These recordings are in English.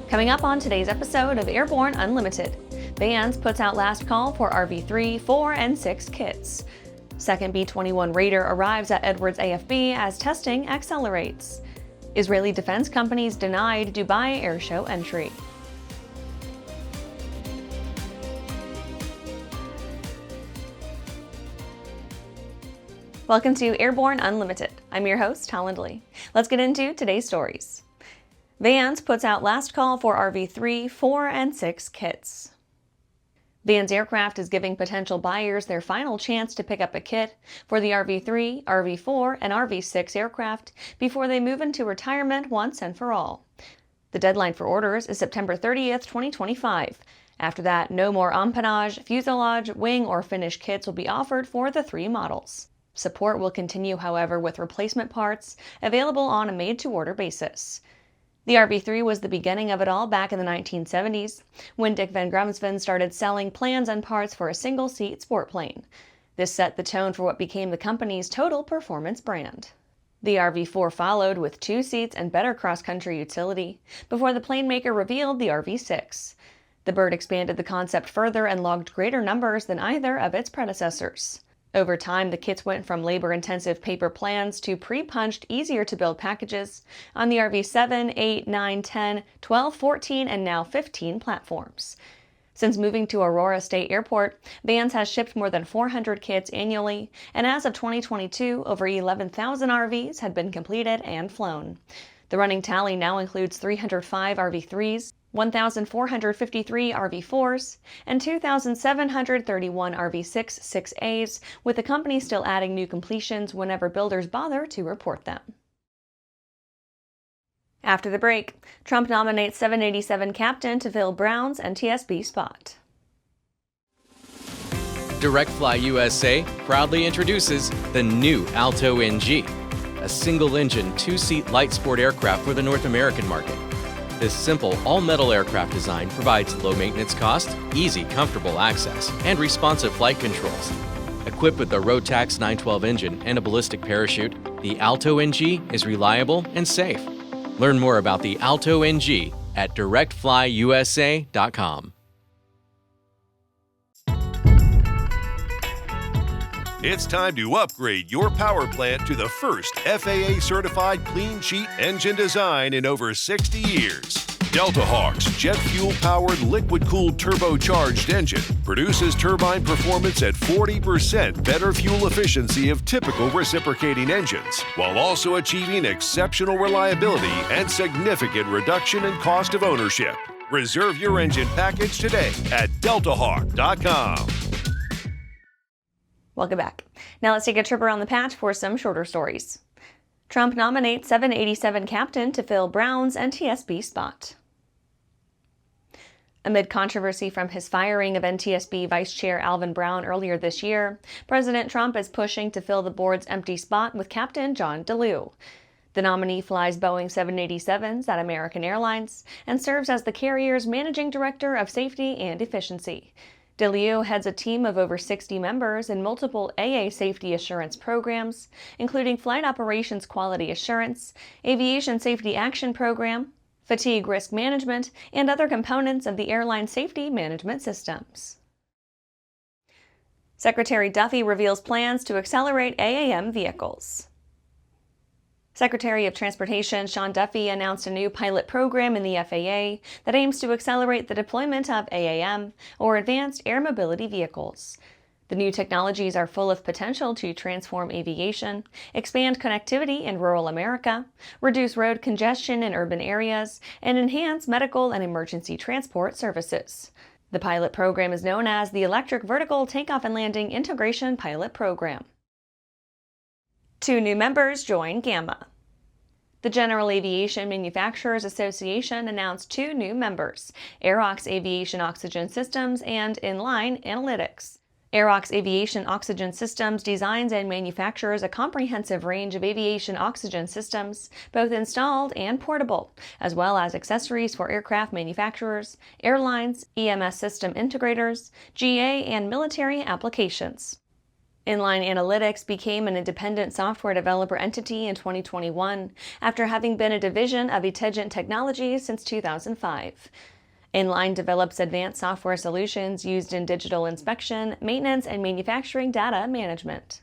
Coming up on today's episode of Airborne-Unlimited, Vans puts out last call for RV-3, 4, and 6 kits. Second B-21 Raider arrives at Edwards AFB as testing accelerates. Israeli defense companies denied Dubai Airshow entry. Welcome to Airborne Unlimited. I'm your host, Holland Lee. Let's get into today's stories. Vans puts out last call for RV-3, 4, and 6 kits. Vans Aircraft is giving potential buyers their final chance to pick up a kit for the RV-3, RV-4, and RV-6 aircraft before they move into retirement once and for all. The deadline for orders is September 30th, 2025. After that, no more empennage, fuselage, wing, or finish kits will be offered for the 3 models. Support will continue, however, with replacement parts available on a made-to-order basis. The RV-3 was the beginning of it all back in the 1970s, when Dick Van Grumsven started selling plans and parts for a single-seat sport plane. This set the tone for what became the company's total performance brand. The RV-4 followed with 2 seats and better cross-country utility, before the plane maker revealed the RV-6. The bird expanded the concept further and logged greater numbers than either of its predecessors. Over time, the kits went from labor-intensive paper plans to pre-punched, easier-to-build packages on the RV-7, 8, 9, 10, 12, 14, and now 15 platforms. Since moving to Aurora State Airport, Vans has shipped more than 400 kits annually, and as of 2022, over 11,000 RVs had been completed and flown. The running tally now includes 305 RV-3s, 1,453 RV-4s, and 2,731 RV-6 6As, with the company still adding new completions whenever builders bother to report them. After the break, Trump nominates 787 captain to fill Brown's NTSB spot. Direct Fly USA proudly introduces the new Alto NG, a single-engine, 2-seat light sport aircraft for the North American market. This simple, all-metal aircraft design provides low-maintenance cost, easy, comfortable access, and responsive flight controls. Equipped with the Rotax 912 engine and a ballistic parachute, the Alto NG is reliable and safe. Learn more about the Alto NG at directflyusa.com. It's time to upgrade your power plant to the first FAA-certified clean sheet engine design in over 60 years. Delta Hawk's jet fuel-powered liquid-cooled turbocharged engine produces turbine performance at 40% better fuel efficiency of typical reciprocating engines, while also achieving exceptional reliability and significant reduction in cost of ownership. Reserve your engine package today at deltahawk.com. Welcome back. Now let's take a trip around the patch for some shorter stories. Trump nominates 787 captain to fill Brown's NTSB spot. Amid controversy from his firing of NTSB Vice Chair Alvin Brown earlier this year, President Trump is pushing to fill the board's empty spot with Captain John DeLue. The nominee flies Boeing 787s at American Airlines and serves as the carrier's managing director of safety and efficiency. DeLue heads a team of over 60 members in multiple AA safety assurance programs, including Flight Operations Quality Assurance, Aviation Safety Action Program, Fatigue Risk Management, and other components of the airline safety management systems. Secretary Duffy reveals plans to accelerate AAM vehicles. Secretary of Transportation Sean Duffy announced a new pilot program in the FAA that aims to accelerate the deployment of AAM, or Advanced Air Mobility Vehicles. The new technologies are full of potential to transform aviation, expand connectivity in rural America, reduce road congestion in urban areas, and enhance medical and emergency transport services. The pilot program is known as the Electric Vertical Takeoff and Landing Integration Pilot Program. 2 new members join GAMA. The General Aviation Manufacturers Association announced 2 new members, Aerox Aviation Oxygen Systems and Inline Analytics. Aerox Aviation Oxygen Systems designs and manufactures a comprehensive range of aviation oxygen systems, both installed and portable, as well as accessories for aircraft manufacturers, airlines, EMS system integrators, GA, and military applications. Inline Analytics became an independent software developer entity in 2021 after having been a division of Intelligent Technologies since 2005. Inline develops advanced software solutions used in digital inspection, maintenance, and manufacturing data management.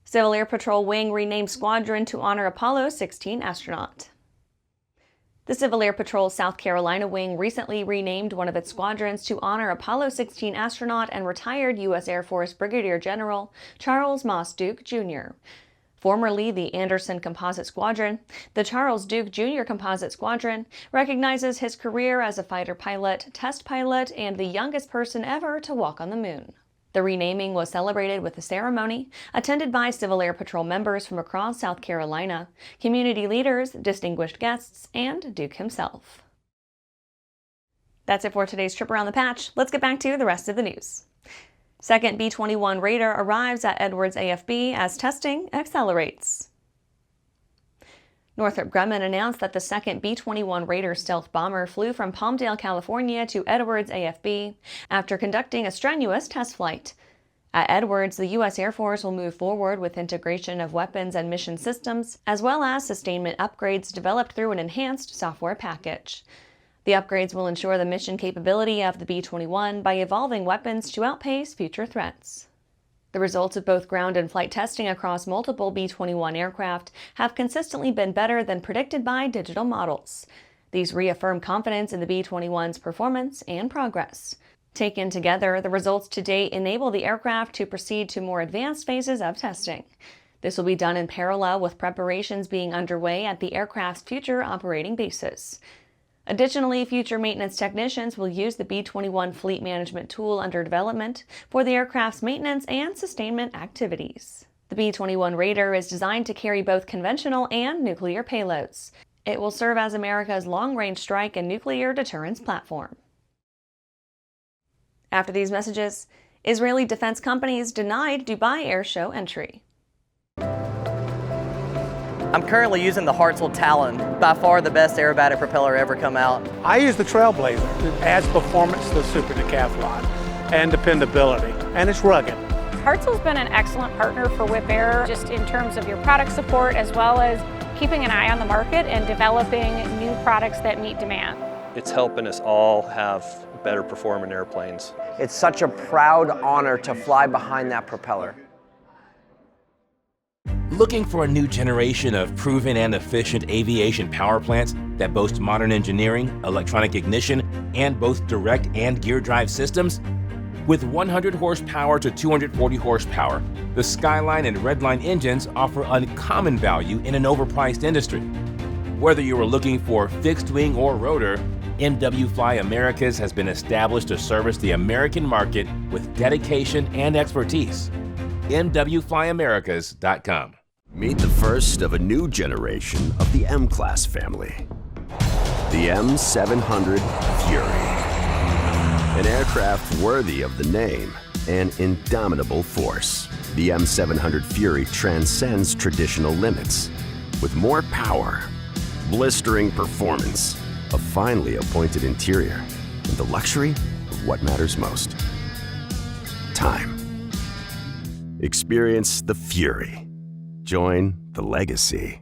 Civil Air Patrol Wing renamed squadron to honor Apollo 16 astronaut. The Civil Air Patrol South Carolina Wing recently renamed one of its squadrons to honor Apollo 16 astronaut and retired U.S. Air Force Brigadier General Charles Moss Duke, Jr. Formerly the Anderson Composite Squadron, the Charles Duke Jr. Composite Squadron recognizes his career as a fighter pilot, test pilot, and the youngest person ever to walk on the moon. The renaming was celebrated with a ceremony attended by Civil Air Patrol members from across South Carolina, community leaders, distinguished guests, and Duke himself. That's it for today's trip around the patch. Let's get back to the rest of the news. Second B-21 Raider arrives at Edwards AFB as testing accelerates. Northrop Grumman announced that the second B-21 Raider stealth bomber flew from Palmdale, California to Edwards AFB after conducting a strenuous test flight. At Edwards, the U.S. Air Force will move forward with integration of weapons and mission systems, as well as sustainment upgrades developed through an enhanced software package. The upgrades will ensure the mission capability of the B-21 by evolving weapons to outpace future threats. The results of both ground and flight testing across multiple B-21 aircraft have consistently been better than predicted by digital models. These reaffirm confidence in the B-21's performance and progress. Taken together, the results to date enable the aircraft to proceed to more advanced phases of testing. This will be done in parallel with preparations being underway at the aircraft's future operating bases. Additionally, future maintenance technicians will use the B-21 fleet management tool under development for the aircraft's maintenance and sustainment activities. The B-21 Raider is designed to carry both conventional and nuclear payloads. It will serve as America's long-range strike and nuclear deterrence platform. After these messages, Israeli defense companies denied Dubai Air Show entry. I'm currently using the Hartzell Talon, by far the best aerobatic propeller ever come out. I use the Trailblazer. It adds performance to the Super Decathlon and dependability, and it's rugged. Hartzell's been an excellent partner for Whip Air, just in terms of your product support as well as keeping an eye on the market and developing new products that meet demand. It's helping us all have better performing airplanes. It's such a proud honor to fly behind that propeller. Looking for a new generation of proven and efficient aviation power plants that boast modern engineering, electronic ignition, and both direct and gear drive systems? With 100 horsepower to 240 horsepower, the Skyline and Redline engines offer uncommon value in an overpriced industry. Whether you are looking for fixed wing or rotor, MW Fly Americas has been established to service the American market with dedication and expertise. MWFlyAmericas.com. Meet the first of a new generation of the M-Class family. The M700 Fury. An aircraft worthy of the name, an indomitable force. The M700 Fury transcends traditional limits with more power, blistering performance, a finely appointed interior, and the luxury of what matters most. Time. Experience the Fury. Join the legacy.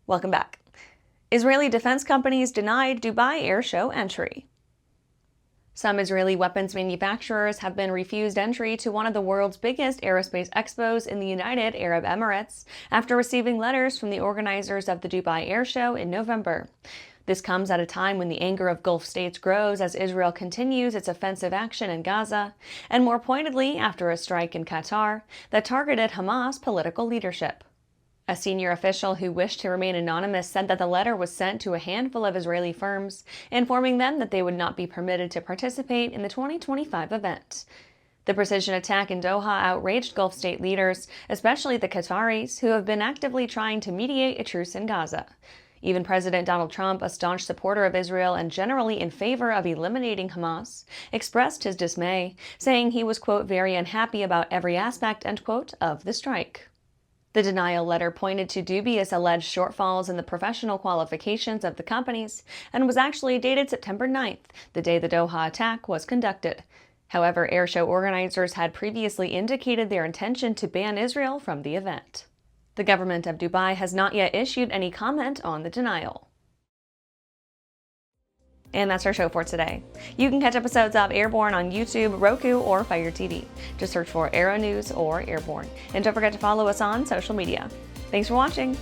Welcome back. Israeli defense companies denied Dubai Air Show entry. Some Israeli weapons manufacturers have been refused entry to one of the world's biggest aerospace expos in the United Arab Emirates after receiving letters from the organizers of the Dubai Air Show in November. This comes at a time when the anger of Gulf states grows as Israel continues its offensive action in Gaza, and more pointedly after a strike in Qatar that targeted Hamas political leadership. A senior official who wished to remain anonymous said that the letter was sent to a handful of Israeli firms, informing them that they would not be permitted to participate in the 2025 event. The precision attack in Doha outraged Gulf state leaders, especially the Qataris, who have been actively trying to mediate a truce in Gaza. Even President Donald Trump, a staunch supporter of Israel and generally in favor of eliminating Hamas, expressed his dismay, saying he was, quote, very unhappy about every aspect, end quote, of the strike. The denial letter pointed to dubious alleged shortfalls in the professional qualifications of the companies and was actually dated September 9th, the day the Doha attack was conducted. However, airshow organizers had previously indicated their intention to ban Israel from the event. The government of Dubai has not yet issued any comment on the denial. And that's our show for today. You can catch episodes of Airborne on YouTube, Roku, or Fire TV. Just search for Aero-News or Airborne. And don't forget to follow us on social media. Thanks for watching.